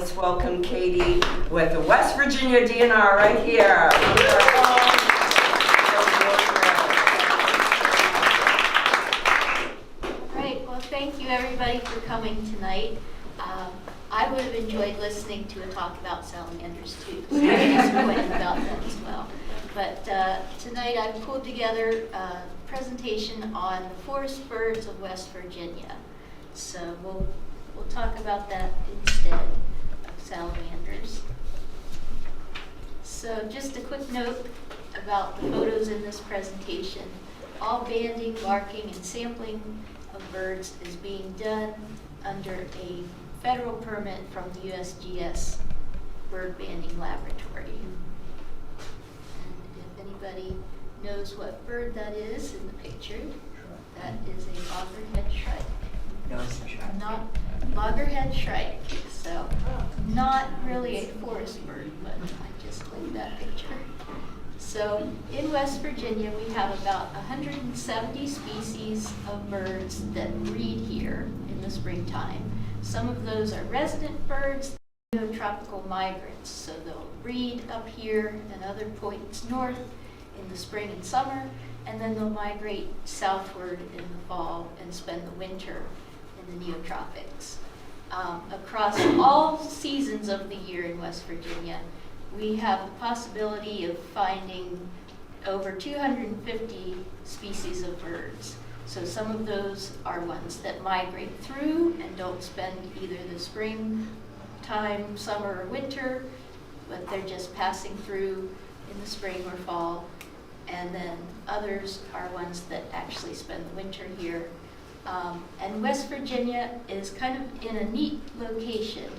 let's welcome Katie with the West Virginia DNR right here. Great. Well, thank you everybody for coming tonight. I would have enjoyed listening to a talk about salamanders too. So I'm disappointed about that as well. But tonight I've pulled together a presentation on the forest birds of West Virginia. So we'll talk about that instead of salamanders. So just a quick note about the photos in this presentation. All banding, marking, and sampling of birds is being done under a federal permit from the USGS Bird Banding Laboratory. And if anybody knows what bird that is in the picture, that is a loggerhead shrike. Not loggerhead shrike, so not really a forest bird, but I just like that picture. So in West Virginia, we have about 170 species of birds that breed here in the springtime. Some of those are resident birds, tropical migrants, so they'll breed up here and other points north in the spring and summer, and then they'll migrate southward in the fall and spend the winter in the neotropics. Across all seasons of the year in West Virginia, we have the possibility of finding over 250 species of birds. So some of those are ones that migrate through and don't spend either the spring time, summer, or winter, but they're just passing through in the spring or fall. And then others are ones that actually spend the winter here. And West Virginia is kind of in a neat location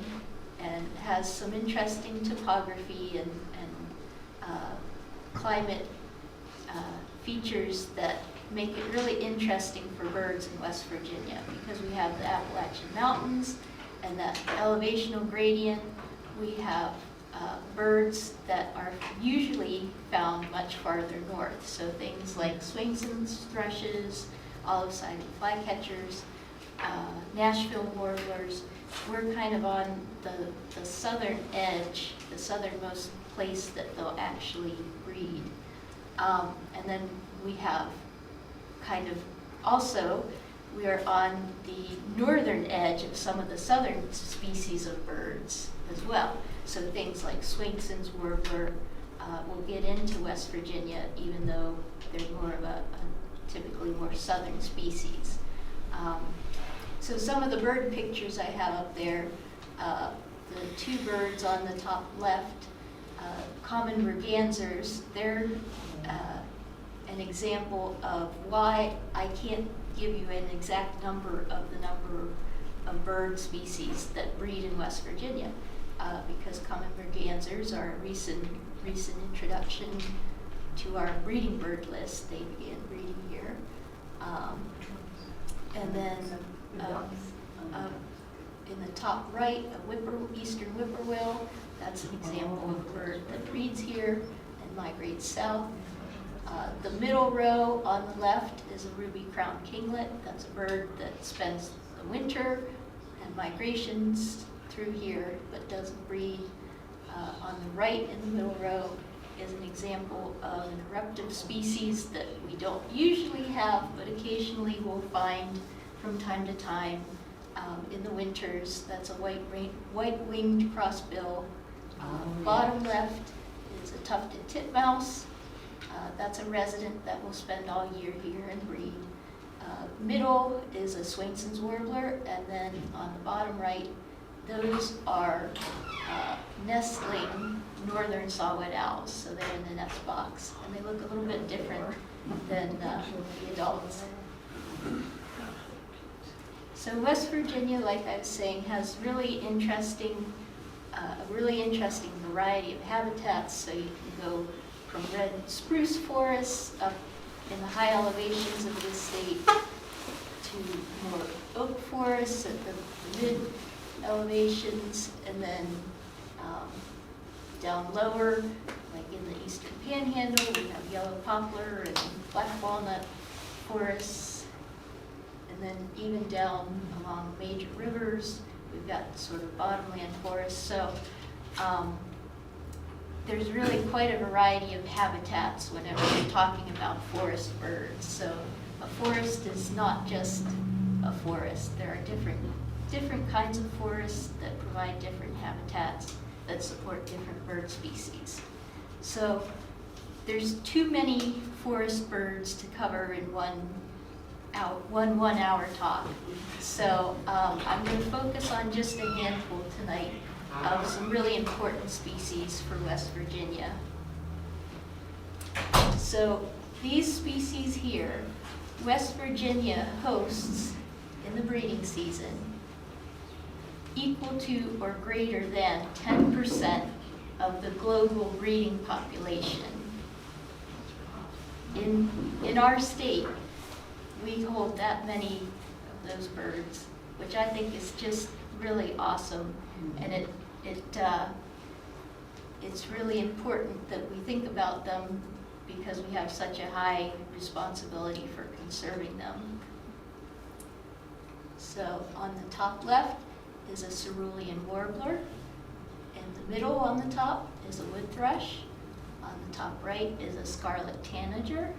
and has some interesting topography and climate features that make it really interesting for birds in West Virginia, because we have the Appalachian Mountains and that elevational gradient. We have birds that are usually found much farther north, so things like Swainson's thrushes, olive-sided flycatchers, Nashville warblers. We're kind of on the southern edge, the southernmost place that they'll actually breed. And then we have kind of also, we are on the northern edge of some of the southern species of birds as well. So things like Swainson's warbler will get into West Virginia, even though they're more of a typically more southern species. So some of the bird pictures I have up there, the two birds on the top left, common mergansers, they're an example of why I can't give you an exact number of bird species that breed in West Virginia, because common mergansers are a recent introduction to our breeding bird list. They began breeding here. And then in the top right, eastern whippoorwill, that's an example of a bird that breeds here and migrates south. The middle row on the left is a ruby-crowned kinglet. That's a bird that spends the winter and migrations through here, but doesn't breed. On the right in the middle row is an example of an eruptive species that we don't usually have, but occasionally we'll find from time to time in the winters. That's a white-winged crossbill. Bottom left is a tufted titmouse. That's a resident that will spend all year here and breed. Middle is a Swainson's warbler, and then on the bottom right, those are nestling northern saw-whet owls, so they're in the nest box, and they look a little bit different than the adults. So West Virginia, like I was saying, has a really interesting variety of habitats. So you can go from red spruce forests up in the high elevations of the state to more oak forests at the mid elevations, and then down lower, like in the eastern panhandle, we have yellow poplar and black walnut forests. And then even down along major rivers, we've got sort of bottomland forests. So there's really quite a variety of habitats whenever you're talking about forest birds. So a forest is not just a forest. There are different kinds of forests that provide different habitats that support different bird species. So there's too many forest birds to cover in one hour talk. So I'm going to focus on just a handful tonight of some really important species for West Virginia. So these species here, West Virginia hosts in the breeding season equal to or greater than 10% of the global breeding population. In our state, we hold that many of those birds, which I think is just really awesome. And it's really important that we think about them because we have such a high responsibility for conserving them. So on the top left is a cerulean warbler. In the middle on the top is a wood thrush. On the top right is a scarlet tanager.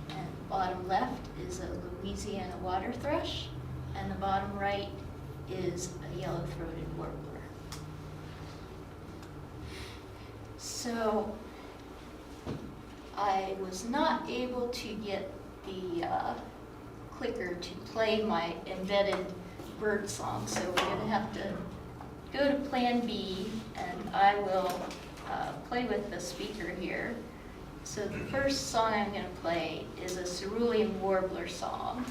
And bottom left is a Louisiana water thrush. And the bottom right is a yellow-throated warbler. So I was not able to get the clicker to play my embedded bird song, so we're going to have to go to Plan B, and I will play with the speaker here. So the first song I'm going to play is a cerulean warbler song.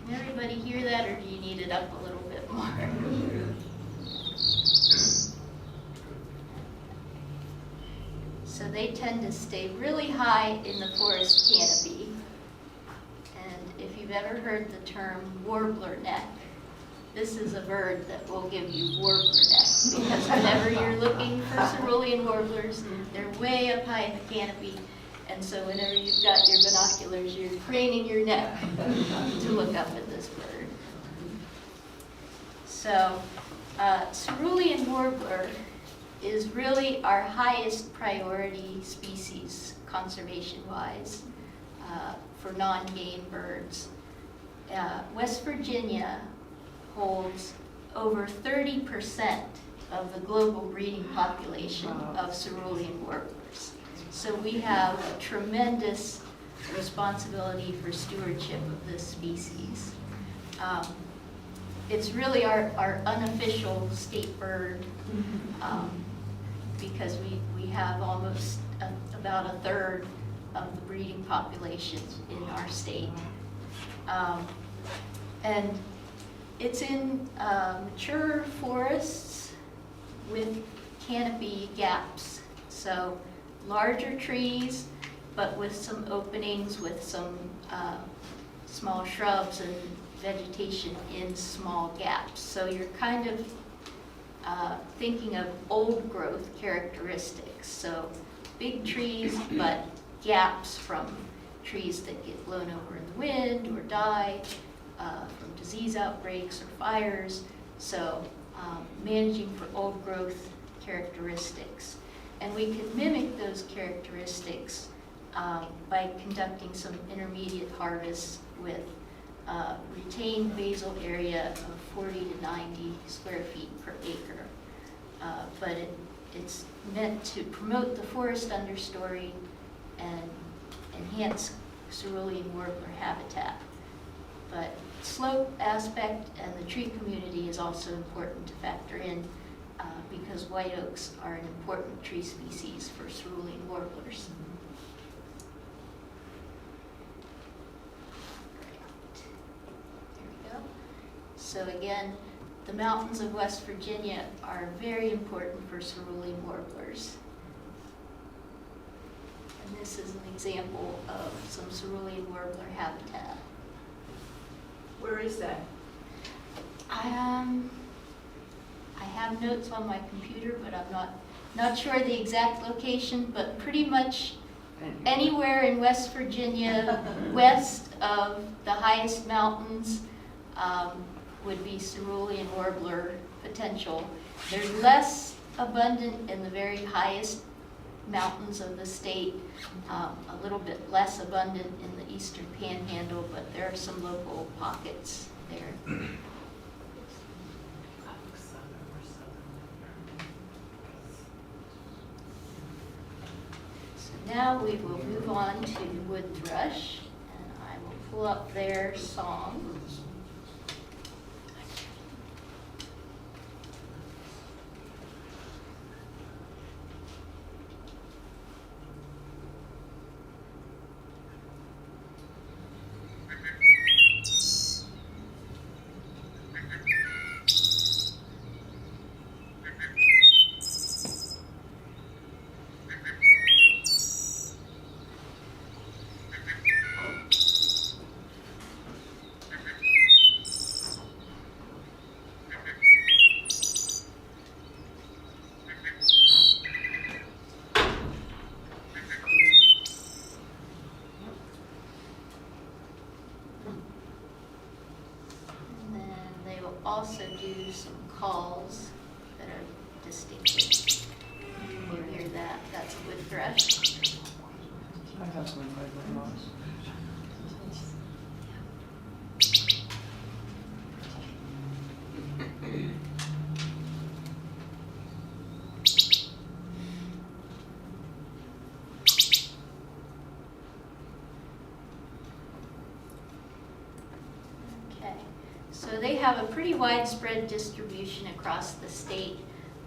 Can everybody hear that, or do you need it up a little bit more? So they tend to stay really high in the forest canopy. And if you've ever heard the term warbler neck, this is a bird that will give you warbler neck, because whenever you're looking for cerulean warblers, they're way up high in the canopy. And so whenever you've got your binoculars, you're craning your neck to look up at this bird. So cerulean warbler is really our highest priority species conservation-wise for non-game birds. West Virginia holds over 30% of the global breeding population of cerulean warblers. So we have a tremendous responsibility for stewardship of this species. It's really our unofficial state bird because we have almost about a third of the breeding population in our state. And it's in mature forests with canopy gaps. So larger trees, but with some openings with some small shrubs and vegetation in small gaps. So you're kind of thinking of old growth characteristics. So big trees, but gaps from trees that get blown over in the wind or die from disease outbreaks or fires. So managing for old growth characteristics. And we can mimic those characteristics by conducting some intermediate harvests with retained basal area of 40 to 90 square feet per acre. But it's meant to promote the forest understory and enhance cerulean warbler habitat. But slope aspect and the tree community is also important to factor in because white oaks are an important tree species for cerulean warblers. There we go. So again, the mountains of West Virginia are very important for cerulean warblers. And this is an example of some cerulean warbler habitat. Where is that? I have notes on my computer, but I'm not sure the exact location, but pretty much anywhere in West Virginia, west of the highest mountains, would be cerulean warbler potential. They're less abundant in the very highest mountains of the state, a little bit less abundant in the eastern panhandle, but there are some local pockets there. So now we will move on to wood thrush, and I will pull up their song. Also do some calls that are distinctive. You hear that? That's a wood thrush. I have some in my box. So they have a pretty widespread distribution across the state.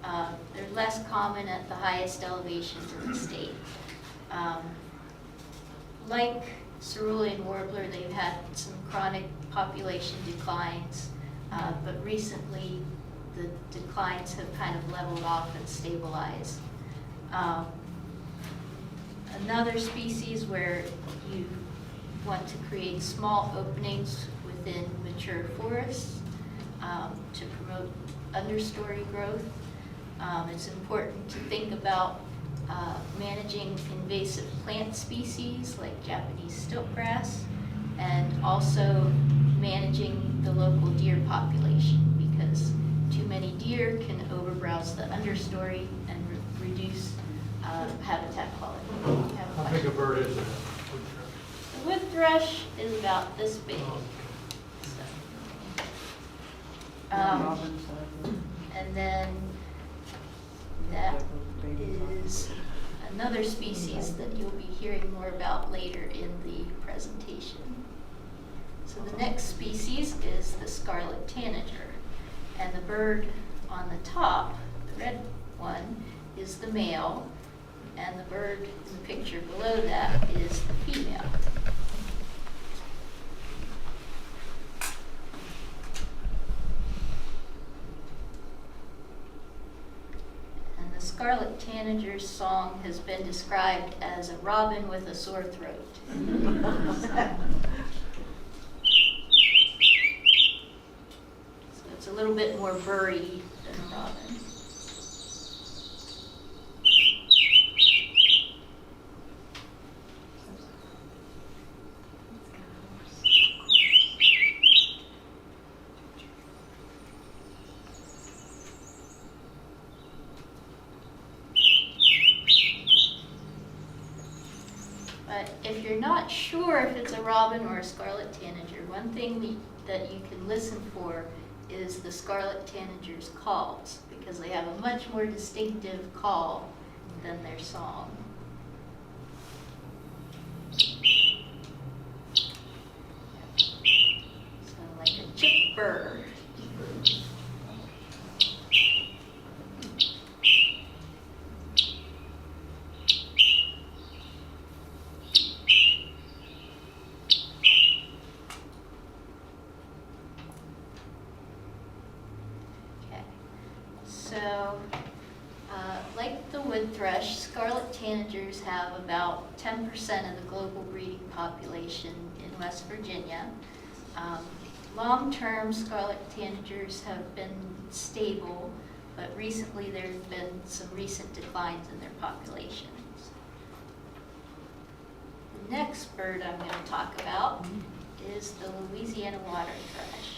They're less common at the highest elevations in the state. Like cerulean warbler, they've had some chronic population declines, but recently the declines have kind of leveled off and stabilized. Another species where you want to create small openings within mature forests to promote understory growth. It's important to think about managing invasive plant species like Japanese stiltgrass, and also managing the local deer population, because too many deer can overbrowse the understory and reduce habitat quality. How big a bird is it? The wood thrush is about this big. And then that is another species that you'll be hearing more about later in the presentation. So the next species is the scarlet tanager. And the bird on the top, the red one, is the male, and the bird in the picture below that is the female. The scarlet tanager's song has been described as a robin with a sore throat. So it's a little bit more birdy than a robin. But if you're not sure if it's a robin or a scarlet tanager, one thing that you can listen for is the scarlet tanager's calls, because they have a much more distinctive call than their song. So like a chipper. So, like the wood thrush, scarlet tanagers have about 10% of the global breeding population in West Virginia. Long-term scarlet tanagers have been stable, but recently there have been some recent declines in their populations. The next bird I'm going to talk about is the Louisiana water thrush.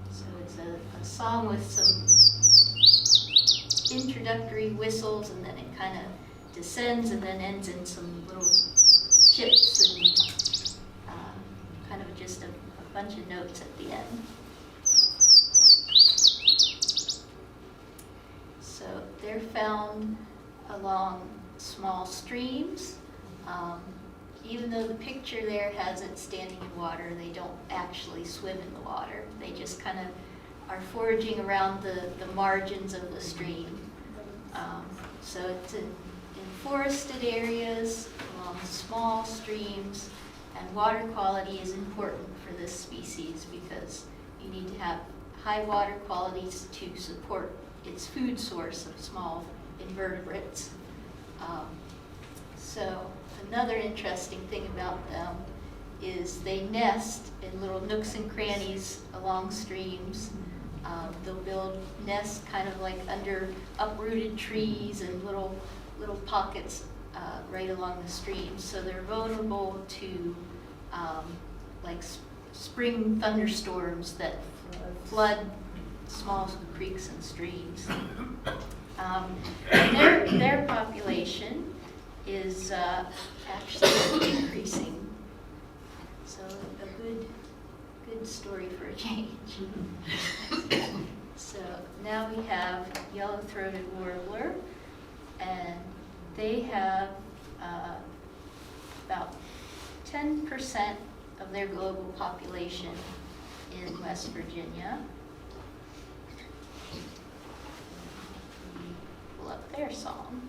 So it's a song with some introductory whistles, and then it kind of descends and then ends in some little chips and kind of just a bunch of notes at the end. So they're found along small streams. Even though the picture there has it standing in water, they don't actually swim in the water. They just kind of are foraging around the margins of the stream. So it's in forested areas, along small streams, and water quality is important for this species because you need to have high water qualities to support its food source of small invertebrates. So another interesting thing about them is they nest in little nooks and crannies along streams. They'll build nests kind of like under uprooted trees and little pockets right along the streams. So they're vulnerable to like spring thunderstorms that flood small creeks and streams. And their population is actually increasing. So a good story for a change. So now we have yellow-throated warbler, and they have about 10% of their global population in West Virginia. Pull up their song.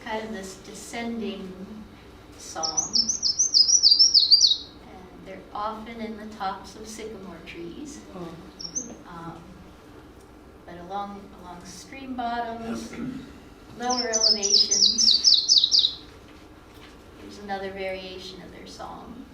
Kind of this descending song, and they're often in the tops of sycamore trees, but along stream bottoms, lower elevations. Here's another variation of their song.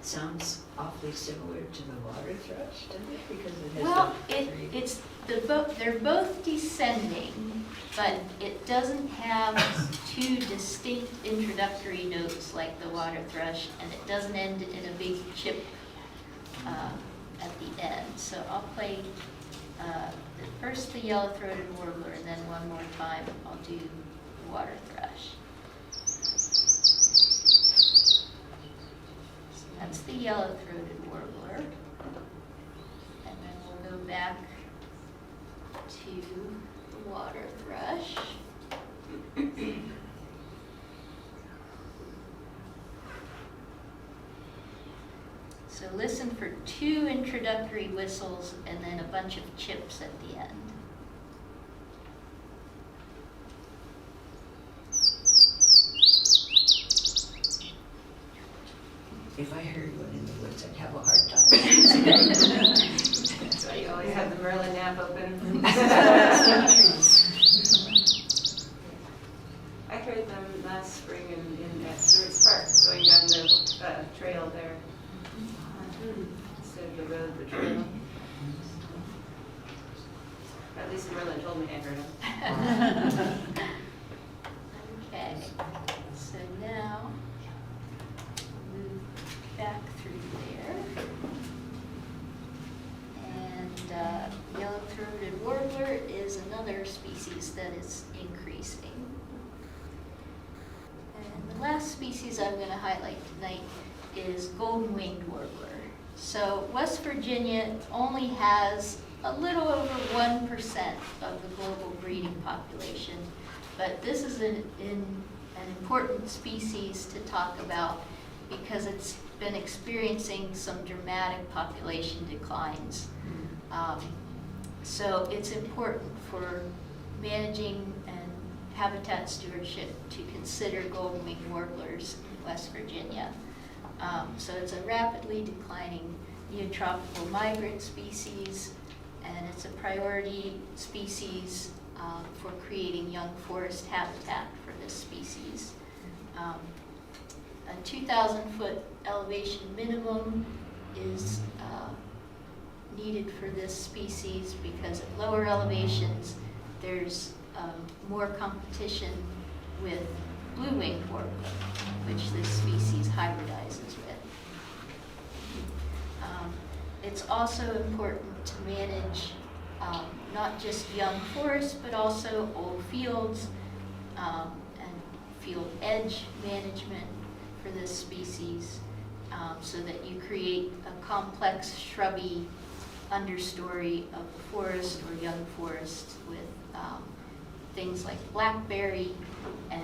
Sounds awfully similar to the water thrush, doesn't it? Because it has Well, the it's they're both descending, but it doesn't have two distinct introductory notes like the water thrush, and it doesn't end in a big chip at the end. So I'll play first the yellow-throated warbler, and then one more time I'll do the water thrush. That's the yellow-throated warbler. And then we'll go back to the water thrush. So listen for two introductory whistles and then a bunch of chips at the end. If I heard one in the woods, I'd have a hard time. That's why you always have the Merlin nap open. I heard them last spring at Stewart's Park, going down the trail there. Instead of the road, the trail. Okay, so now move back through there. And yellow-throated warbler is another species that is increasing. And the last species I'm going to highlight tonight is golden-winged warbler. So West Virginia only has a little over 1% of the global breeding population, but this is an important species to talk about because it's been experiencing some dramatic population declines. So it's important for managing and habitat stewardship to consider golden-winged warblers in West Virginia. So it's a rapidly declining neotropical migrant species, and it's a priority species for creating young forest habitat for this species. A 2,000-foot elevation minimum is needed for this species because at lower elevations there's more competition with blue-winged warbler, which this species hybridizes with. It's also important to manage not just young forests, but also old fields and field edge management for this species so that you create a complex shrubby understory of the forest or young forest with things like blackberry and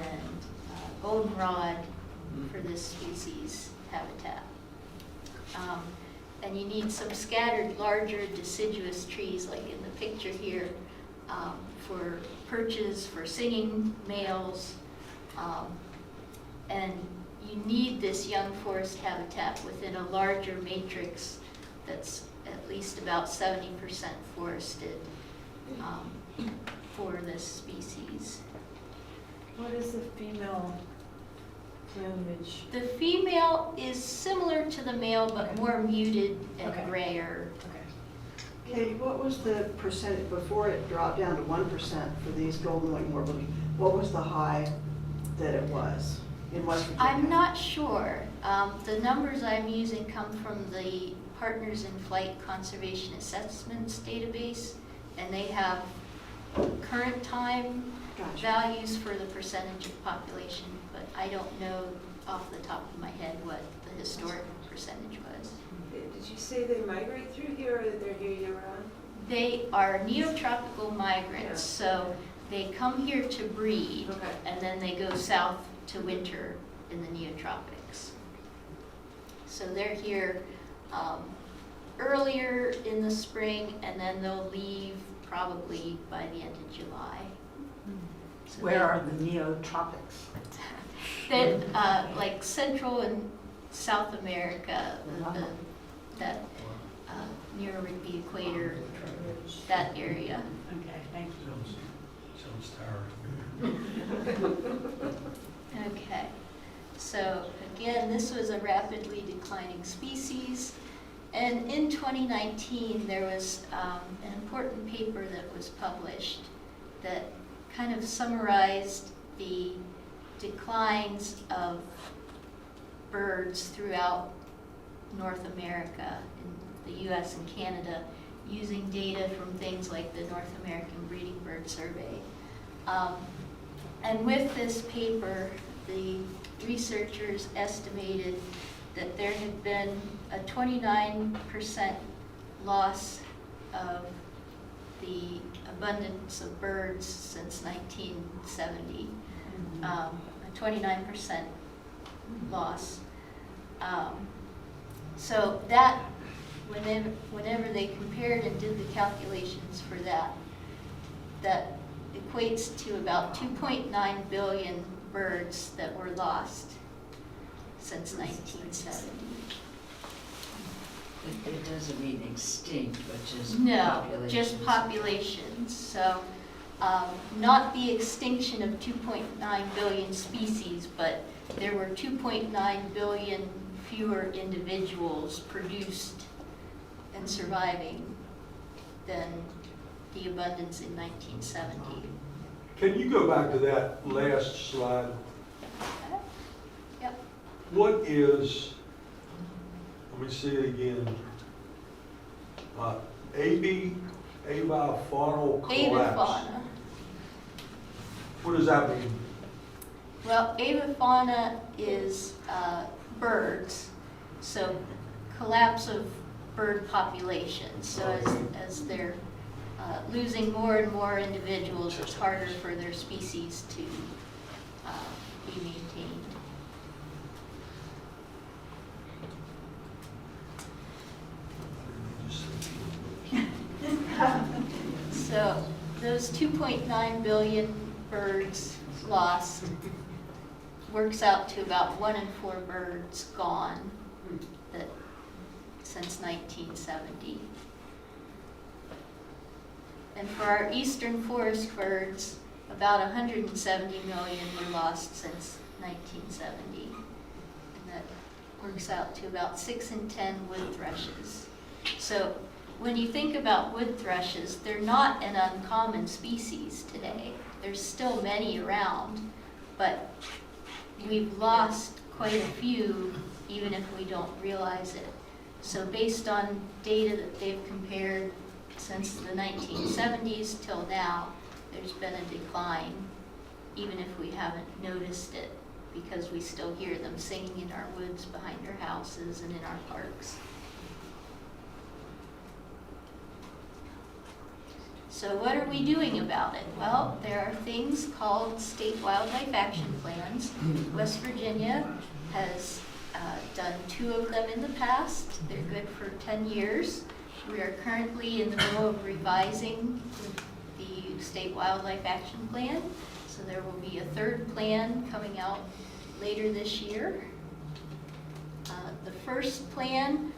goldenrod for this species habitat. And you need some scattered larger deciduous trees like in the picture here for perches, for singing males. And you need this young forest habitat within a larger matrix that's at least about 70% forested for this species. What is the female plumage? The female is similar to the male, but Okay. more muted and Okay. grayer. Okay. Katie, what was the percentage, before it dropped down to 1% for these golden-winged warblers, what was the high that it was in West Virginia? I'm not sure. The numbers I'm using come from the Partners in Flight Conservation Assessments database, and they have current time Gotcha. values for the percentage of population, but I don't know off the top of my head what the historic percentage was. Did you say they migrate through here or they're here year-round? They are neotropical migrants, Yeah. so they come here to breed, Okay. and then they go south to winter in the neotropics. So they're here earlier in the spring, and then they'll leave probably by the end of July. So Where are the neotropics? That like Central and South America, that near the equator, that area. Okay, thank you. Sounds tired. Okay, so again, this was a rapidly declining species. And in 2019, there was an important paper that was published that kind of summarized the declines of birds throughout North America, in the US and Canada, using data from things like the North American Breeding Bird Survey. And with this paper, the researchers estimated that there had been a 29% loss of the abundance of birds since 1970, a 29% loss. So that, whenever they compared and did the calculations for that, that equates to about 2.9 billion birds that were lost since 1970. It doesn't mean extinct, but just No, populations. just populations. So not the extinction of 2.9 billion species, but there were 2.9 billion fewer individuals produced and surviving than the abundance in 1970. Can you go back to that last slide? Okay. Yep. What is, let me see it again. Avifaunal collapse. Avifauna. What does that mean? Well, avifauna is birds, so collapse of bird populations. So as they're losing more and more individuals, it's harder for their species to be maintained. So those 2.9 billion birds lost works out to about 1 in 4 birds gone that, since 1970. And for our eastern forest birds, about 170 million were lost since 1970. And that works out to about 6 in 10 wood thrushes. So when you think about wood thrushes, they're not an uncommon species today. There's still many around, but we've lost quite a few, even if we don't realize it. So based on data that they've compared since the 1970s till now, there's been a decline, even if we haven't noticed it, because we still hear them singing in our woods behind our houses and in our parks. So what are we doing about it? Well, there are things called state wildlife action plans. West Virginia has done 2 of them in the past. They're good for 10 years. We are currently in the middle of revising the state wildlife action plan. So there will be a 3rd plan coming out later this year. The first plan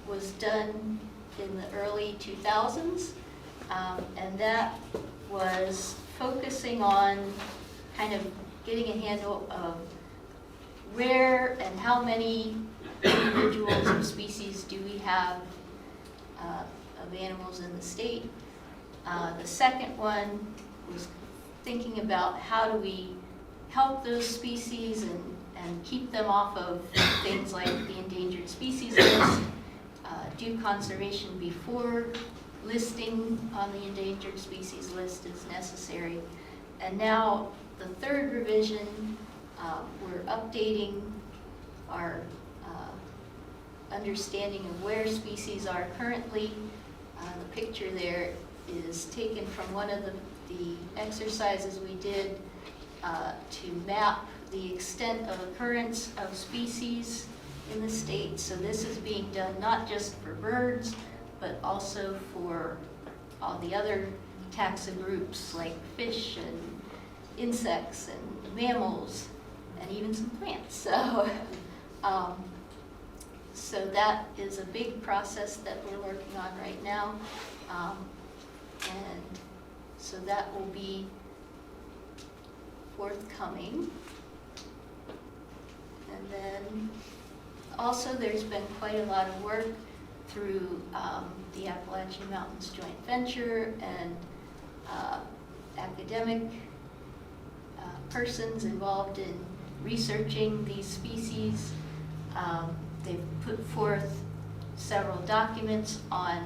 was done in the early 2000s. And that was focusing on kind of getting a handle of where and how many individuals or species do we have of animals in the state. The second one was thinking about how do we help those species and keep them off of things like the endangered species list, do conservation before listing on the endangered species list is necessary. And now the 3rd revision, we're updating our understanding of where species are currently. The picture there is taken from one of the exercises we did to map the extent of occurrence of species in the state. So this is being done not just for birds, but also for all the other taxa groups like fish and insects and mammals and even some plants. So, so that is a big process that we're working on right now. And so that will be forthcoming. And then also there's been quite a lot of work through the Appalachian Mountains Joint Venture and academic persons involved in researching these species. They've put forth several documents on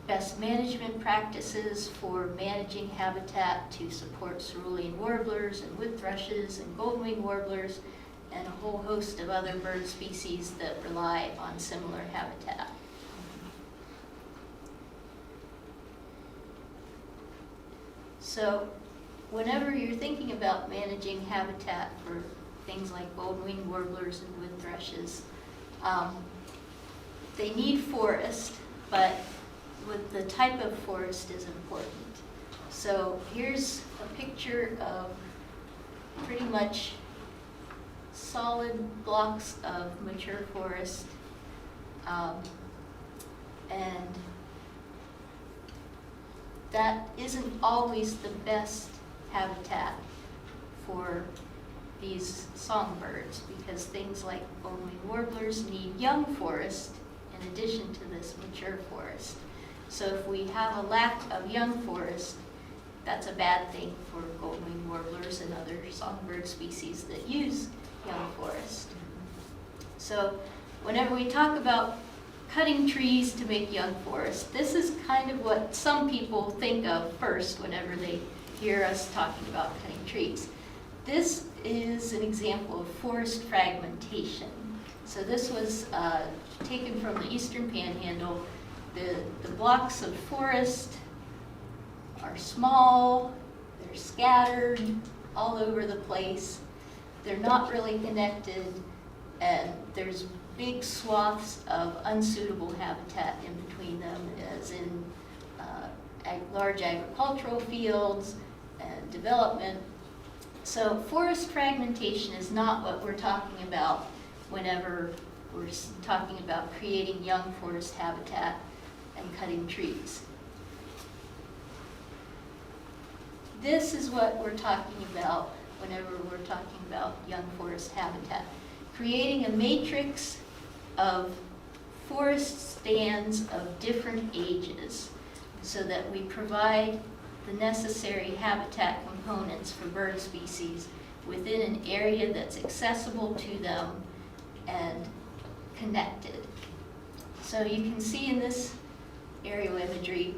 best management practices for managing habitat to support cerulean warblers and wood thrushes and golden-winged warblers, and a whole host of other bird species that rely on similar habitat. So whenever you're thinking about managing habitat for things like golden-winged warblers and wood thrushes, they need forest, but with the type of forest is important. So here's a picture of pretty much solid blocks of mature forest, and that isn't always the best habitat for these songbirds, because things like golden-winged warblers need young forest in addition to this mature forest. So if we have a lack of young forest, that's a bad thing for golden-winged warblers and other songbird species that use young forest. So whenever we talk about cutting trees to make young forest, this is kind of what some people think of first whenever they hear us talking about cutting trees. This is an example of forest fragmentation. So this was taken from the Eastern Panhandle. The blocks of forest are small, they're scattered all over the place. They're not really connected, and there's big swaths of unsuitable habitat in between them, as in large agricultural fields and development. So forest fragmentation is not what we're talking about whenever we're talking about creating young forest habitat and cutting trees. This is what we're talking about whenever we're talking about young forest habitat. Creating a matrix of forest stands of different ages so that we provide the necessary habitat components for bird species within an area that's accessible to them and connected. So you can see in this aerial imagery,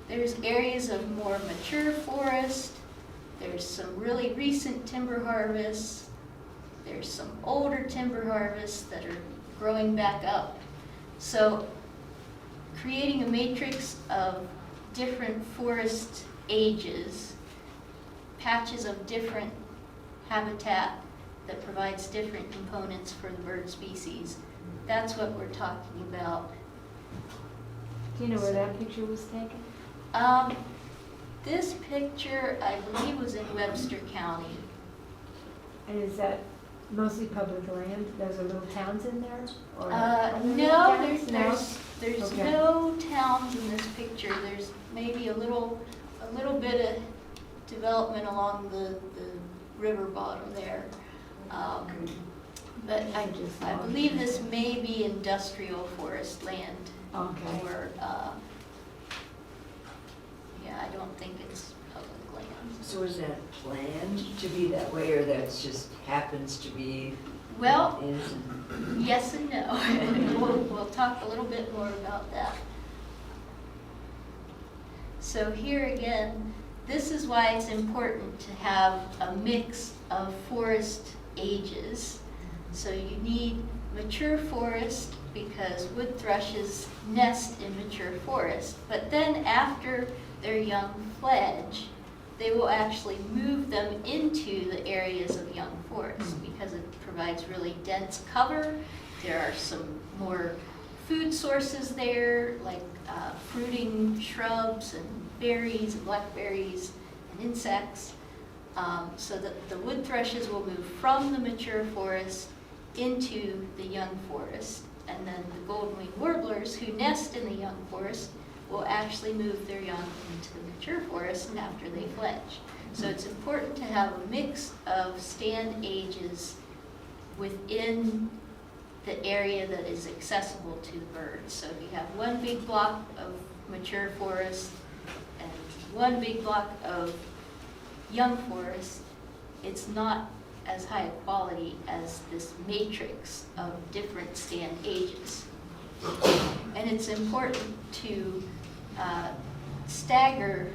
there's areas of more mature forest, there's some really recent timber harvests, there's some older timber harvests that are growing back up. So creating a matrix of different forest ages, patches of different habitat that provides different components for the bird species, that's what we're talking about. Do you know where that picture was taken? This picture, I believe, was in Webster County. And is that mostly public land? Those are little towns in there? Or No, are there little towns? there's Okay. no towns in this picture. There's maybe a little bit of development along the river bottom there. But I believe this may be industrial forest land. Okay. Or, yeah, I don't think it's public land. So is that planned to be that way, or that's just happens to be? Well, is? yes and no. We'll talk a little bit more about that. So here again, this is why it's important to have a mix of forest ages. So you need mature forest because wood thrushes nest in mature forest. But then after their young fledge, they will actually move them into the areas of young forest because it provides really dense cover. There are some more food sources there, like fruiting shrubs and berries, and blackberries, and insects. So that the wood thrushes will move from the mature forest into the young forest. And then the golden-winged warblers who nest in the young forest will actually move their young into the mature forest and after they fledge. So it's important to have a mix of stand ages within the area that is accessible to the birds. So if you have one big block of mature forest and one big block of young forest, it's not as high a quality as this matrix of different stand ages. And it's important to stagger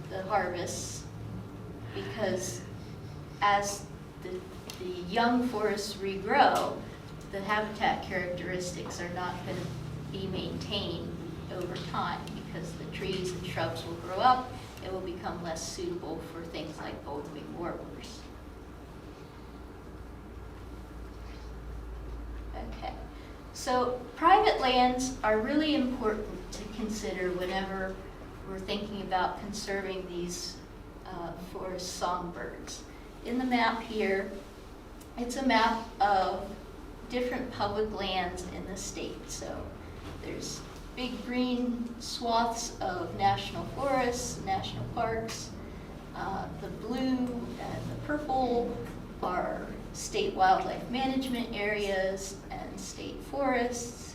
the harvests because as the young forests regrow, the habitat characteristics are not going to be maintained over time because the trees and shrubs will grow up. It will become less suitable for things like golden-winged warblers. Okay, so private lands are really important to consider whenever we're thinking about conserving these forest songbirds. In the map here, it's a map of different public lands in the state. So there's big green swaths of national forests, national parks. The blue and the purple are state wildlife management areas and state forests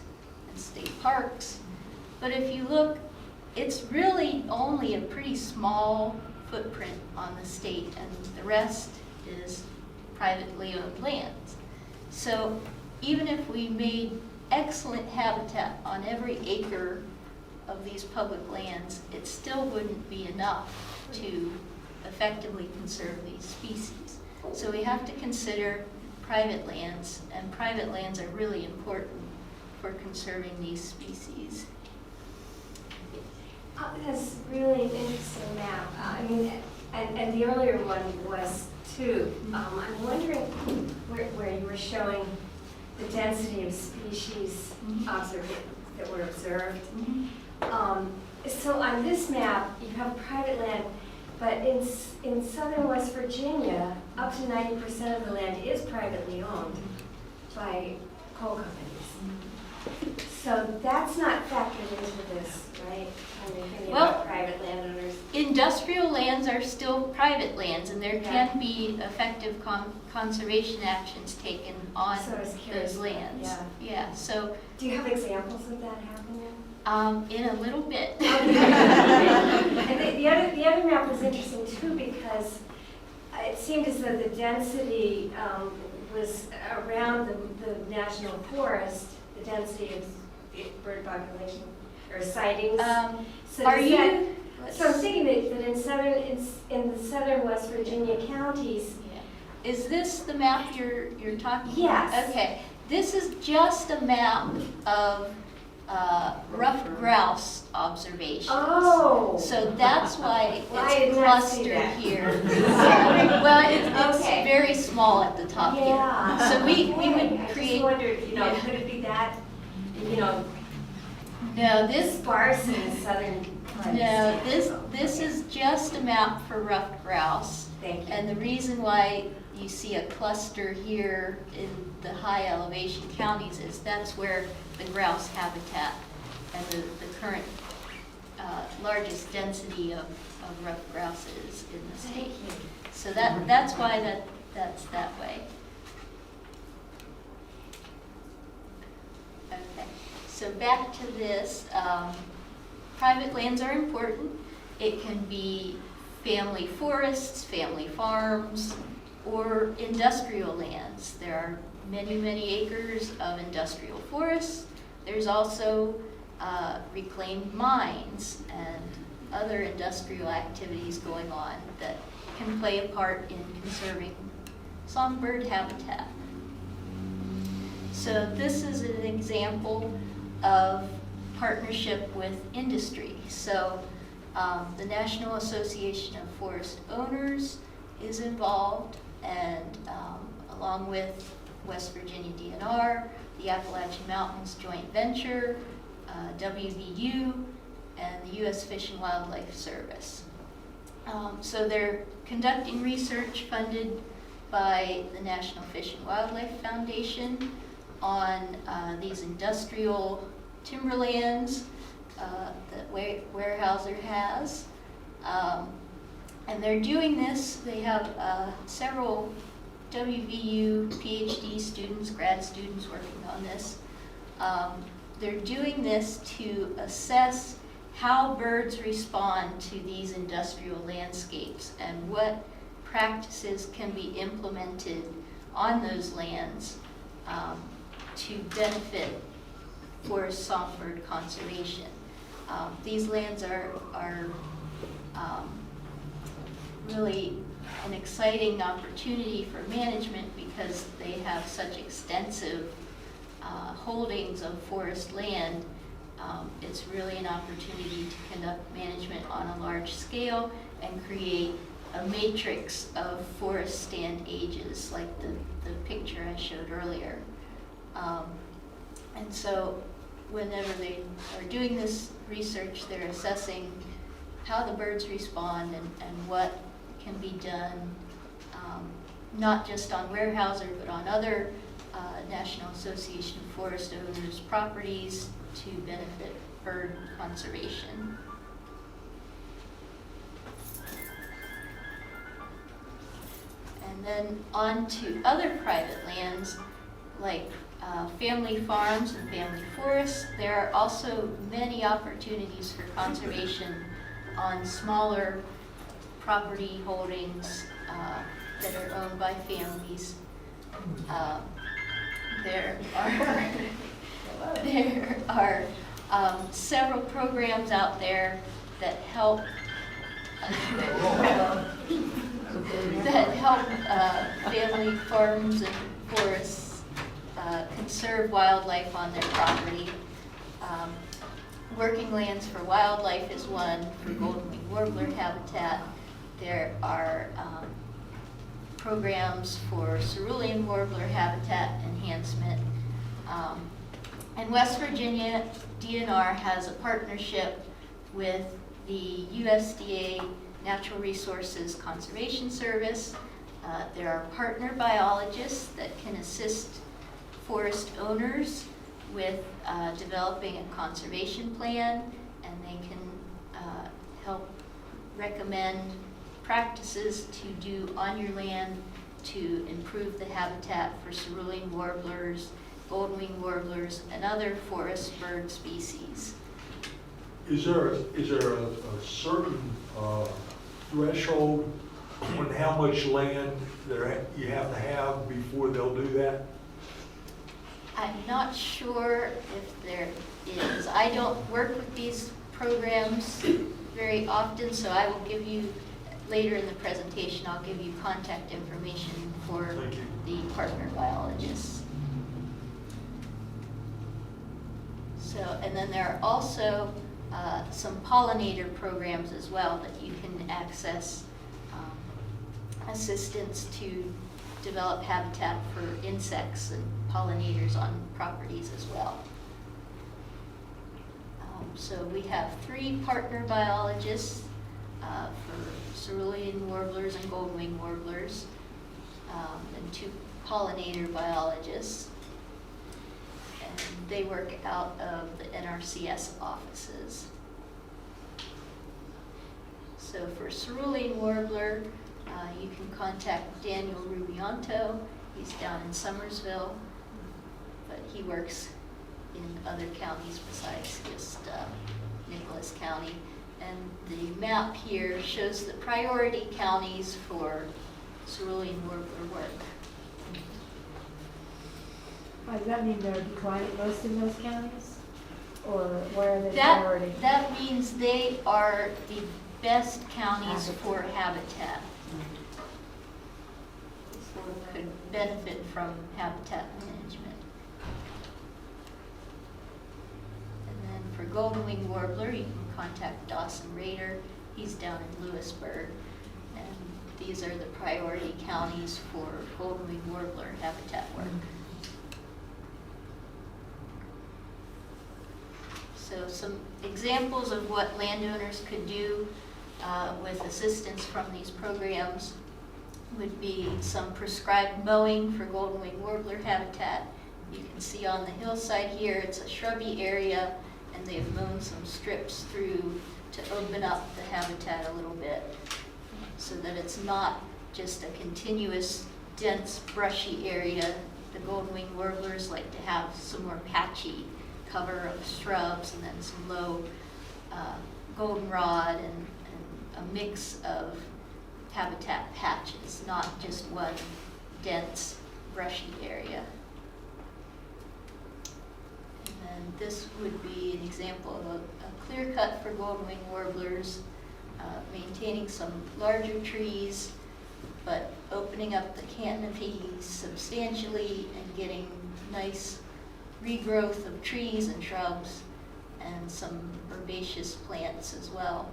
and state parks. But if you look it's really only a pretty small footprint on the state, and the rest is privately owned lands. So even if we made excellent habitat on every acre of these public lands, it still wouldn't be enough to effectively conserve these species. So we have to consider private lands, and private lands are really important for conserving these species. That's really an interesting map. I mean, and the earlier one was too. I'm wondering where you were showing the density of species that were observed. So on this map, you have private land, but in southern West Virginia, up to 90% of the land is privately owned by coal companies. So that's not factored into this, right? When you're thinking Well, about private landowners. Industrial lands are still private lands, and there can be effective conservation actions taken on So I was curious those about that, lands. yeah. Yeah, so Do you have examples of that happening? in a little bit. And the other map was interesting too, because it seemed as though the density was around the national forest, the density of bird population or sightings. So Are does you? that- let's- So I'm thinking that in the southern West Virginia counties, Yeah. Is this the map you're talking about? Yes. Okay. This is just a map of rough grouse observations. oh. So that's why Well, I it's did not see clustered that. here. Yeah. Well, it's Okay. very small at the top here. Yeah. So we Okay. would I create. just wondered, Yeah. could it be that, No, this sparse in the southern parts? no this is just a map for ruffed grouse. Thank you. And the reason why you see a cluster here in the high elevation counties is that's where the grouse habitat and the current largest density of ruffed grouse is in the Thank state. you. So that's why that's that way. Okay, so back to this. Private lands are important. It can be family forests, family farms, or industrial lands. There are many, many acres of industrial forests. There's also reclaimed mines and other industrial activities going on that can play a part in conserving songbird habitat. So this is an example of partnership with industry. So the National Association of Forest Owners is involved, and along with West Virginia DNR, the Appalachian Mountains Joint Venture, WVU, and the U.S. Fish and Wildlife Service. So they're conducting research funded by the National Fish and Wildlife Foundation on these industrial timberlands that Weyerhaeuser has. And they're doing this, they have several WVU PhD students, grad students working on this. They're doing this to assess how birds respond to these industrial landscapes and what practices can be implemented on those lands to benefit forest songbird conservation. These lands are really an exciting opportunity for management because they have such extensive holdings of forest land. It's really an opportunity to conduct management on a large scale and create a matrix of forest stand ages, like the picture I showed earlier. And so whenever they are doing this research, they're assessing how the birds respond and what can be done, not just on Weyerhaeuser, but on other National Association of Forest Owners properties to benefit bird conservation. And then on to other private lands, like family farms and family forests. There are also many opportunities for conservation on smaller property holdings that are owned by families. There are several programs out there that help family farms and forests conserve wildlife on their property. Working Lands for Wildlife is one for golden-winged warbler habitat. There are programs for cerulean warbler habitat enhancement. And West Virginia DNR has a partnership with the USDA Natural Resources Conservation Service. There are partner biologists that can assist forest owners with developing a conservation plan, and they can help recommend practices to do on your land to improve the habitat for cerulean warblers, golden-winged warblers, and other forest bird species. Is there a certain threshold on how much land you have to have before they'll do that? I'm not sure if there is. I don't work with these programs very often, so I will give you, later in the presentation, I'll give you contact information for Thank you. the partner biologists. So, and then there are also some pollinator programs as well that you can access assistance to develop habitat for insects and pollinators on properties as well. So we have 3 partner biologists for cerulean warblers and golden-winged warblers, and 2 pollinator biologists. And they work out of the NRCS offices. So for cerulean warbler, you can contact Daniel Rubianto. He's down in Summersville, but he works in other counties besides just Nicholas County. And the map here shows the priority counties for cerulean warbler work. Does that mean they're declining most in those counties? Or where are they priority? That means they are the best counties for habitat. Could benefit from habitat management. And then for golden-winged warbler, you can contact Dawson Rader. He's down in Lewisburg. And these are the priority counties for golden-winged warbler habitat work. So some examples of what landowners could do with assistance from these programs would be some prescribed mowing for golden-winged warbler habitat. You can see on the hillside here, it's a shrubby area, and they've mown some strips through to open up the habitat a little bit so that it's not just a continuous, dense, brushy area. The golden-winged warblers like to have some more patchy cover of shrubs and then some low goldenrod and a mix of habitat patches, not just one dense, brushy area. And then this would be an example of a clear cut for golden-winged warblers, maintaining some larger trees, but opening up the canopy substantially and getting nice regrowth of trees and shrubs and some herbaceous plants as well.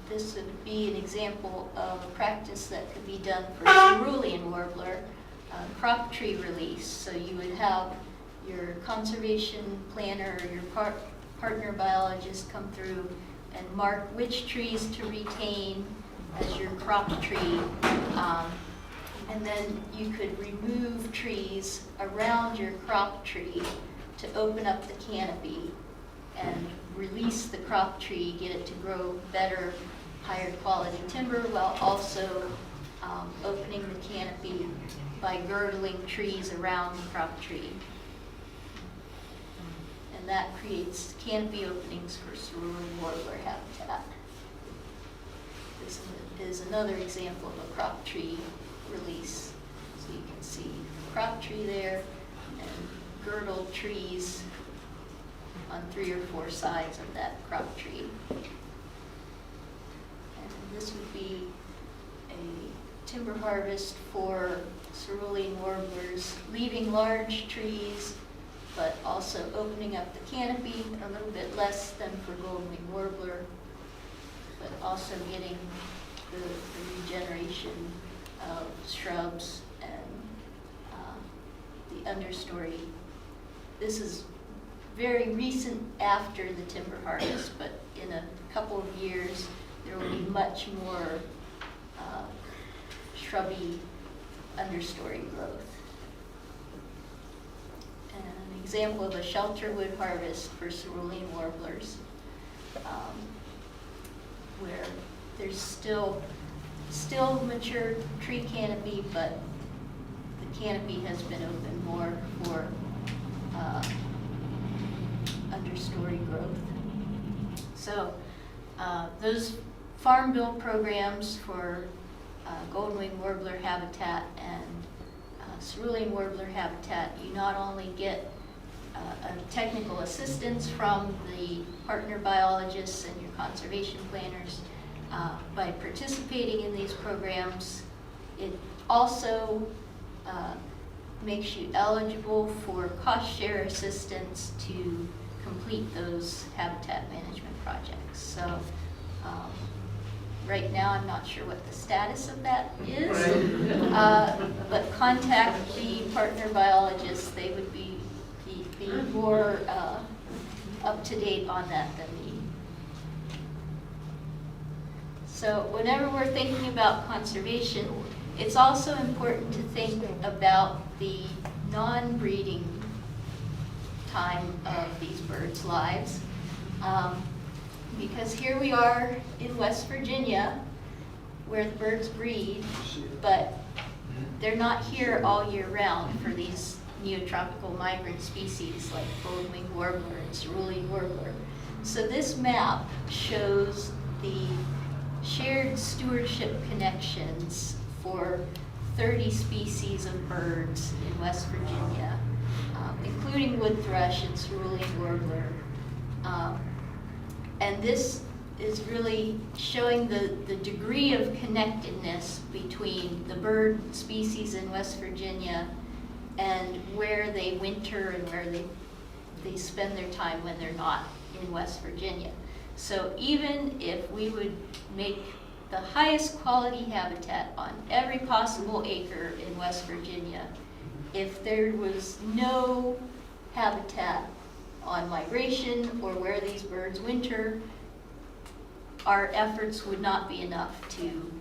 This would be an example of a practice that could be done for cerulean warbler, crop tree release. So you would have your conservation planner or your partner biologist come through and mark which trees to retain as your crop tree. And then you could remove trees around your crop tree to open up the canopy and release the crop tree, get it to grow better, higher quality timber, while also opening the canopy by girdling trees around the crop tree. And that creates canopy openings for cerulean warbler habitat. This is another example of a crop tree release. So you can see crop tree there and girdled trees on 3 or 4 sides of that crop tree. And this would be a timber harvest for cerulean warblers, leaving large trees, but also opening up the canopy a little bit less than for golden-winged warbler, but also getting the regeneration of shrubs and the understory. This is very recent after the timber harvest, but in a couple of years, there will be much more shrubby understory growth. And an example of a shelter wood harvest for cerulean warblers, where there's still mature tree canopy, but the canopy has been opened more for understory growth. So those farm bill programs for golden-winged warbler habitat and cerulean warbler habitat, you not only get a technical assistance from the partner biologists and your conservation planners by participating in these programs, it also makes you eligible for cost share assistance to complete those habitat management projects. So right now, I'm not sure what the status of that is, but contact the partner biologists. They would be more up to date on that than me. So whenever we're thinking about conservation, it's also important to think about the non-breeding time of these birds' lives. Because here we are in West Virginia, where the birds breed, but they're not here all year round for these neotropical migrant species like golden-winged warbler and cerulean warbler. So this map shows the shared stewardship connections for 30 species of birds in West Virginia, including wood thrush and cerulean warbler. And this is really showing the degree of connectedness between the bird species in West Virginia and where they winter and where they spend their time when they're not in West Virginia. So even if we would make the highest quality habitat on every possible acre in West Virginia, if there was no habitat on migration or where these birds winter, our efforts would not be enough to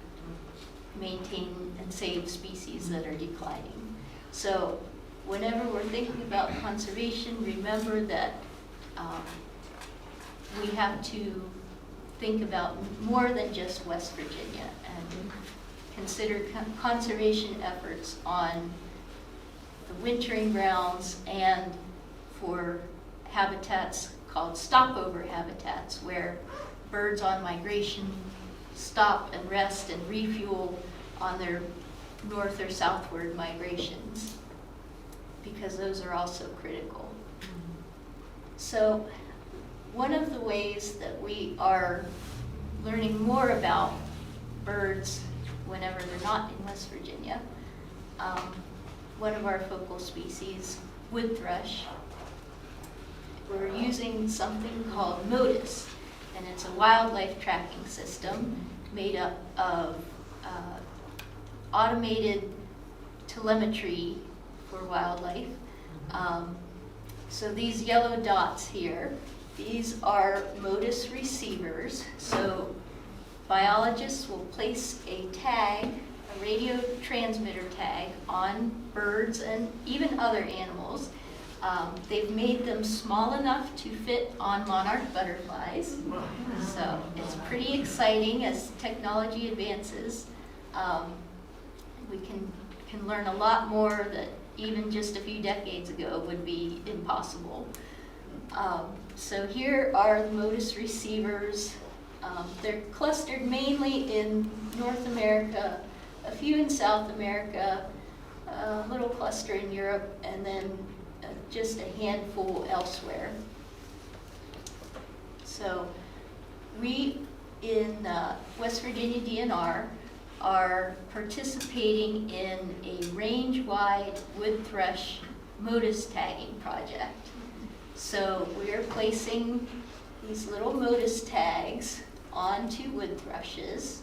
maintain and save species that are declining. So whenever we're thinking about conservation, remember that we have to think about more than just West Virginia and consider conservation efforts on the wintering grounds and for habitats called stopover habitats, where birds on migration stop and rest and refuel on their north or southward migrations, because those are also critical. So one of the ways that we are learning more about birds whenever they're not in West Virginia, one of our focal species, wood thrush, we're using something called MODIS, and it's a wildlife tracking system made up of automated telemetry for wildlife. So these yellow dots here, these are MODIS receivers. So biologists will place a tag, a radio transmitter tag, on birds and even other animals. They've made them small enough to fit on monarch butterflies. So it's pretty exciting as technology advances. we can learn a lot more that even just a few decades ago would be impossible. So here are the MODIS receivers. They're clustered mainly in North America, a few in South America, a little cluster in Europe, and then just a handful elsewhere. So we in West Virginia DNR are participating in a range-wide wood thrush MODIS tagging project. So we are placing these little MODIS tags onto wood thrushes.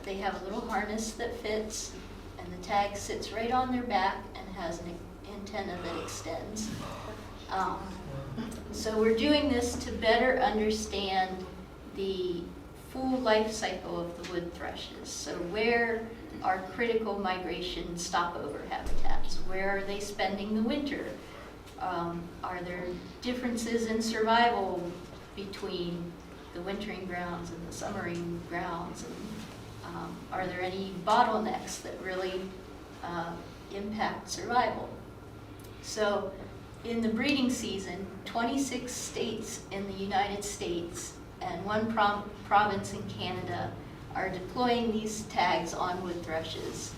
They have a little harness that fits, and the tag sits right on their back and has an antenna that extends. So we're doing this to better understand the full life cycle of the wood thrushes. So where are critical migration stopover habitats? Where are they spending the winter? Are there differences in survival between the wintering grounds and the summering grounds? And are there any bottlenecks that really impact survival? So in the breeding season, 26 states in the United States and one province in Canada are deploying these tags on wood thrushes.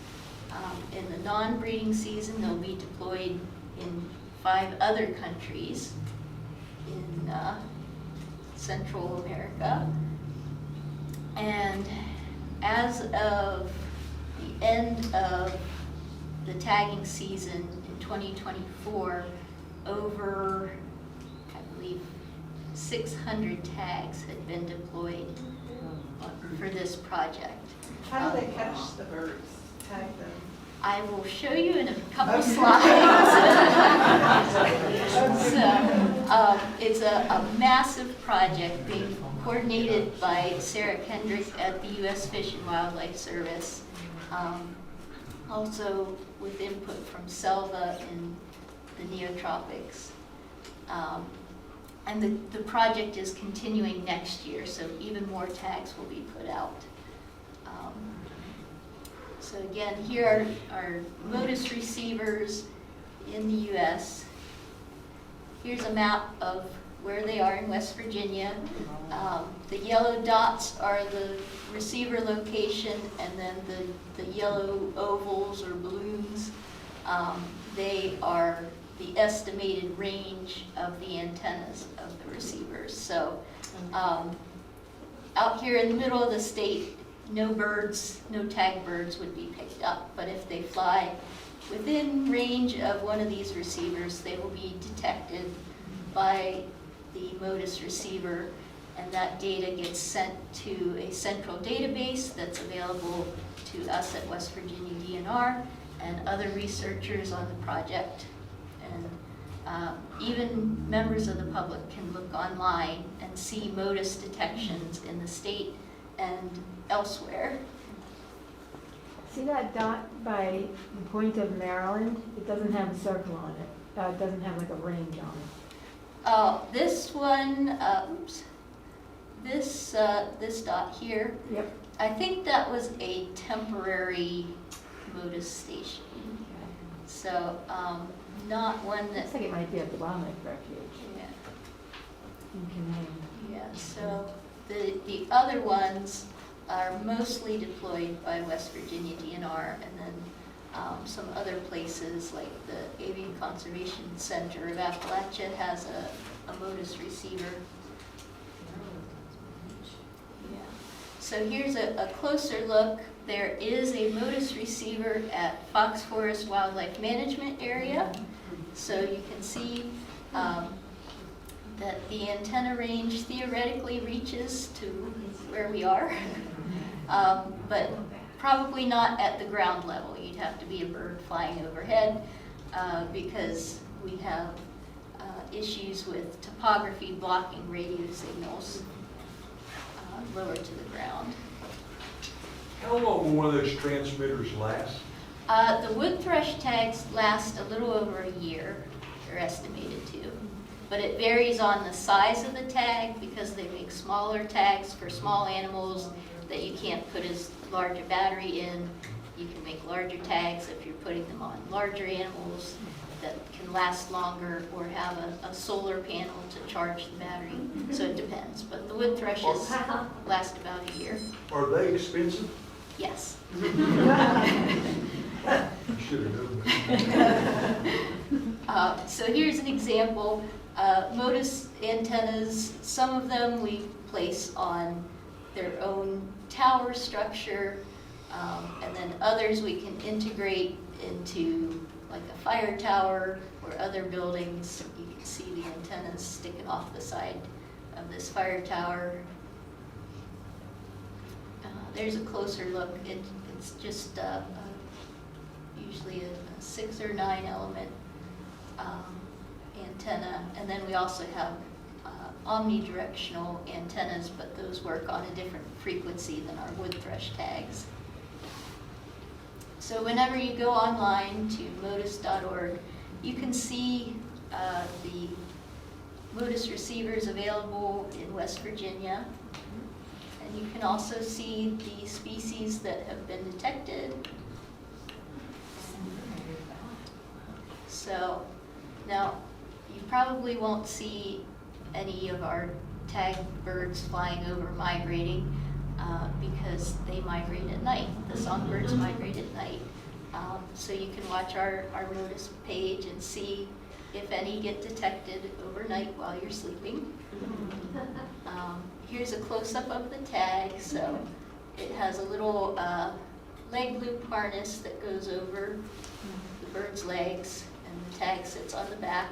In the non-breeding season, they'll be deployed in 5 other countries in Central America. And as of the end of the tagging season in 2024, over, I believe, 600 tags had been deployed for this project. How do they catch the birds, tag them? I will show you in a couple slides. So, it's a massive project being coordinated by Sarah Kendrick at the U.S. Fish and Wildlife Service, also with input from Selva in the Neotropics. And the project is continuing next year, so even more tags will be put out. So again, here are MODIS receivers in the U.S. Here's a map of where they are in West Virginia. The yellow dots are the receiver location, and then the yellow ovals or balloons, they are the estimated range of the antennas of the receivers. So out here in the middle of the state, no birds, no tag birds would be picked up, but if they fly within range of one of these receivers, they will be detected by the MODIS receiver, and that data gets sent to a central database that's available to us at West Virginia DNR and other researchers on the project. And even members of the public can look online and see MODIS detections in the state and elsewhere. See that dot by the point of Maryland? It doesn't have a circle on it. It doesn't have like a range on it. This one, oops, this dot here, Yep. I think that was a temporary MODIS station. So not one that, Looks like it might be at the wildlife refuge yeah. in Canaan. Yeah, so the other ones are mostly deployed by West Virginia DNR, and then some other places like the Avian Conservation Center of Appalachia has a MODIS receiver. Yeah. So here's a closer look. There is a MODIS receiver at Fox Forest Wildlife Management Area. So you can see that the antenna range theoretically reaches to where we are, but probably not at the ground level. You'd have to be a bird flying overhead because we have issues with topography blocking radio signals lower to the ground. How long will one of those transmitters last? The wood thrush tags last a little over a year, they're estimated to. But it varies on the size of the tag because they make smaller tags for small animals that you can't put as large a battery in. You can make larger tags if you're putting them on larger animals that can last longer, or have a solar panel to charge the battery. So it depends, but the wood thrushes last about a year. Are they expensive? Yes. You should have known that. So here's an example. Modus antennas, some of them we place on their own tower structure, and then others we can integrate into like a fire tower or other buildings. You can see the antennas sticking off the side of this fire tower. There's a closer look. It's just usually a 6 or 9 element antenna, and then we also have omnidirectional antennas, but those work on a different frequency than our wood thrush tags. So whenever you go online to modus.org, you can see the Modus receivers available in West Virginia, and you can also see the species that have been detected. So now you probably won't see any of our tagged birds flying over migrating because they migrate at night. The songbirds migrate at night. So you can watch our Modus page and see if any get detected overnight while you're sleeping. Here's a close-up of the tag. So it has a little leg loop harness that goes over the bird's legs, and the tag sits on the back,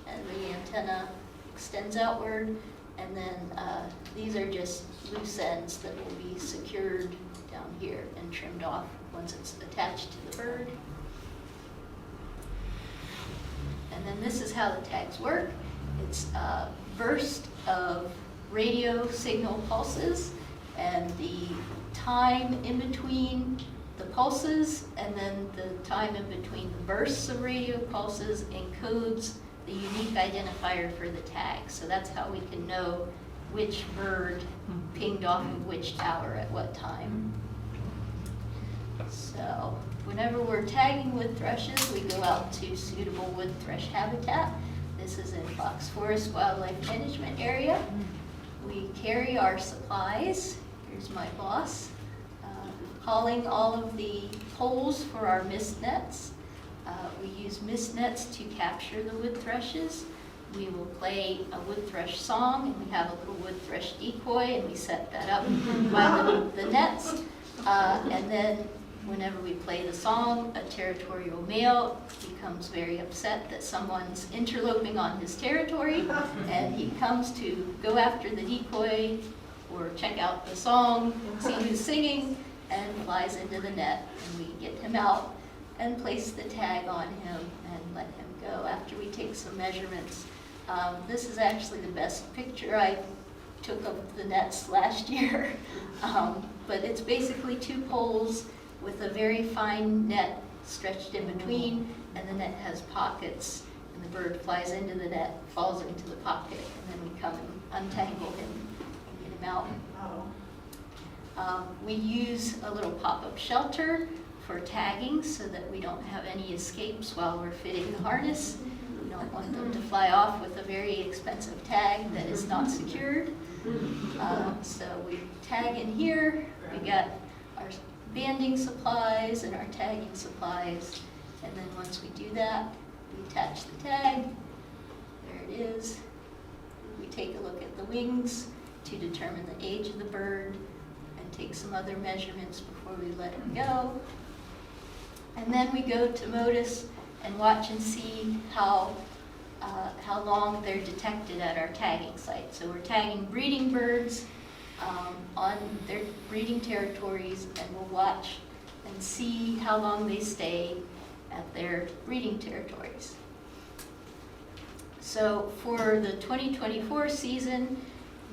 and the antenna extends outward, and then these are just loose ends that will be secured down here and trimmed off once it's attached to the bird. And then this is how the tags work. It's a burst of radio signal pulses, and the time in between the pulses and then the time in between the bursts of radio pulses encodes the unique identifier for the tag. So that's how we can know which bird pinged off of which tower at what time. So whenever we're tagging wood thrushes, we go out to suitable wood thrush habitat. This is in Fox Forest Wildlife Management Area. We carry our supplies. Here's my boss, hauling all of the poles for our mist nets. We use mist nets to capture the wood thrushes. We will play a wood thrush song, and we have a little wood thrush decoy, and we set that up by the nets. And then whenever we play the song, a territorial male becomes very upset that someone's interloping on his territory, and he comes to go after the decoy or check out the song, see who's singing, and flies into the net, and we get him out and place the tag on him and let him go after we take some measurements. This is actually the best picture I took of the nets last year, but it's basically 2 poles with a very fine net stretched in between, and the net has pockets, and the bird flies into the net, falls into the pocket, and then we come and untangle him and get him out. We use a little pop-up shelter for tagging so that we don't have any escapes while we're fitting the harness. We don't want them to fly off with a very expensive tag that is not secured. So we tag in here. We got our banding supplies and our tagging supplies. And then once we do that, we attach the tag. There it is. We take a look at the wings to determine the age of the bird and take some other measurements before we let him go. And then we go to Modus and watch and see how long they're detected at our tagging site. So we're tagging breeding birds on their breeding territories, and we'll watch and see how long they stay at their breeding territories. So for the 2024 season,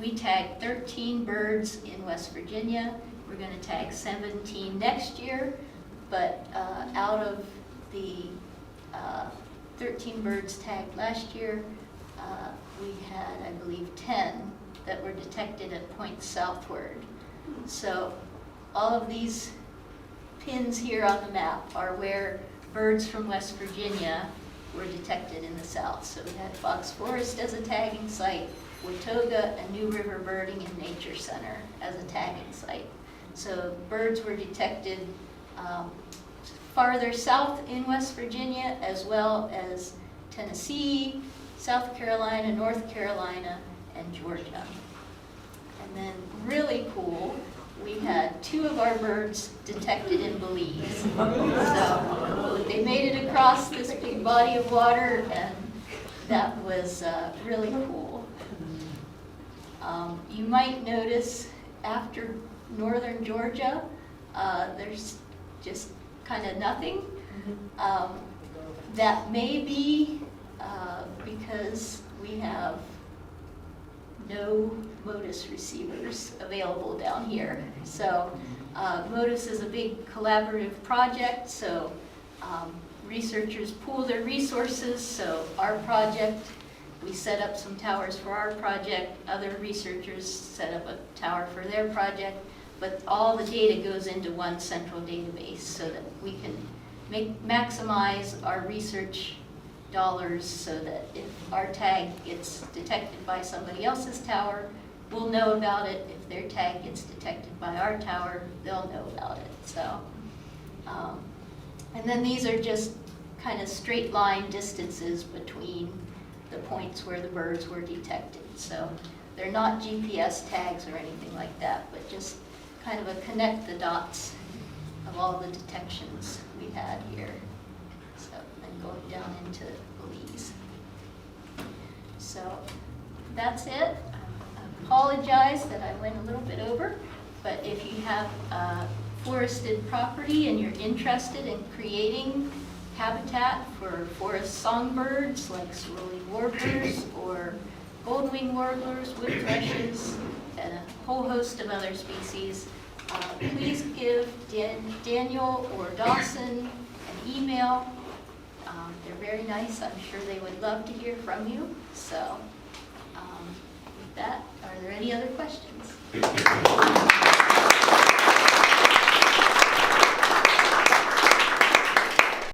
we tagged 13 birds in West Virginia. We're going to tag 17 next year, but out of the 13 birds tagged last year, we had, I believe, 10 that were detected at points southward. So all of these pins here on the map are where birds from West Virginia were detected in the south. So we had Fox Forest as a tagging site, Watauga and New River Birding and Nature Center as a tagging site. So birds were detected farther south in West Virginia, as well as Tennessee, South Carolina, North Carolina, and Georgia. And then really cool, we had 2 of our birds detected in Belize. So they made it across this big body of water, and that was really cool. You might notice after northern Georgia, there's just kind of nothing. That may be because we have no MODIS receivers available down here. So MODIS is a big collaborative project, so researchers pool their resources. So our project, we set up some towers for our project, other researchers set up a tower for their project, but all the data goes into one central database so that we can maximize our research dollars, so that if our tag gets detected by somebody else's tower, we'll know about it. If their tag gets detected by our tower, they'll know about it. So, and then these are just kind of straight line distances between the points where the birds were detected. So they're not GPS tags or anything like that, but just kind of a connect the dots of all the detections we had here. So then going down into Belize. So that's it. I apologize that I went a little bit over, but if you have forested property and you're interested in creating habitat for forest songbirds like cerulean warblers or golden-winged warblers, wood thrushes, and a whole host of other species, please give Daniel or Dawson an email. They're very nice. I'm sure they would love to hear from you. So with that, are there any other questions?